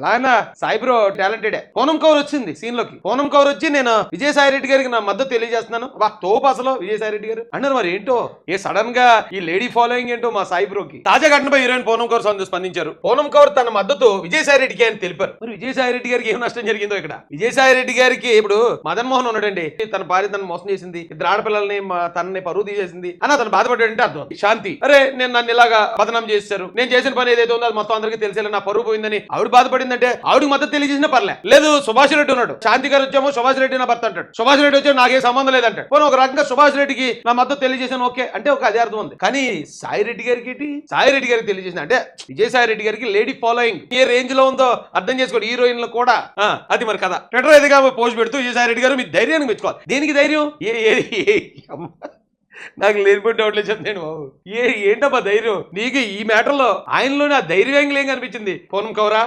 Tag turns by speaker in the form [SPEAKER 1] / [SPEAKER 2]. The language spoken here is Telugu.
[SPEAKER 1] ఎలా అయినా సాయి బ్రో టాలెంటెడే. పూనం కౌర్ వచ్చింది సీన్ లోకి. పూనం కౌర్ వచ్చి నేను విజయసాయి రెడ్డి గారికి నా మద్దతు తెలియజేస్తున్నాను, వా తోపు అసలు విజయసాయి రెడ్డి గారు అన్నారు. మరి ఏంటో ఏ సడన్ గా ఈ లేడీ ఫాలోయింగ్ ఏంటో మా సాయి బ్రోకి. తాజా ఘటనపై హీరోయిన్ పూనం కౌర్ స్పందించారు. పూనం కౌర్ తన మద్దతు విజయసాయి రెడ్డికి అని తెలిపారు. మరి విజయసాయి రెడ్డి గారికి ఏం నష్టం జరిగిందో ఇక్కడ. విజయసాయి రెడ్డి గారికి ఇప్పుడు మదన్ మోహన్ ఉన్నాడండి, తన భార్య తను మోసం చేసింది, ఇద్దరు ఆడపిల్లల్ని తనని పరువు తీసేసింది అని అతను బాధపడ్డాడంటే అర్థం. శాంతి అరే నేను నన్ను ఇలాగా బదనాం చేశారు, నేను చేసిన పని ఏదైతే ఉందో అది మొత్తం అందరికీ తెలిసేలా నా పరువు పోయిందని ఆవిడ బాధపడిందంటే ఆవిడకి మద్దతు తెలియజేసినా పర్లే. లేదు సుభాష్ రెడ్డి ఉన్నాడు, శాంతి గారు వచ్చామో సుభాష్ రెడ్డి నా భర్త అంటాడు, సుభాష్ రెడ్డి వచ్చి నాకేం సంబంధం లేదంటాడు. పోనీ ఒక రకంగా సుభాష్ రెడ్డికి నా మద్దతు తెలియజేసాను ఓకే అంటే ఒక అదే అర్థం ఉంది. కానీ సాయి రెడ్డి గారికి సాయి రెడ్డి గారికి తెలియజేసిన అంటే విజయసాయి రెడ్డి గారికి లేడీ ఫాలోయింగ్ ఏ రేంజ్ లో ఉందో అర్థం చేసుకోండి. హీరోయిన్లు కూడా అది మరి కదా. ట్విట్టర్ ఎదుగా పోస్ట్ పెడుతూ విజయసాయి రెడ్డి గారు మీ ధైర్యానికి మెచ్చుకోవాలి. దేనికి ధైర్యం? నాకు లేనిపోయి డౌట్లే చెప్తాను బాబు. ఏంటబ్బా ధైర్యం నీకు? ఈ మ్యాటర్ లో ఆయనలోనే ఆ ధైర్యం ఏం కనిపించింది పూనం కౌరా?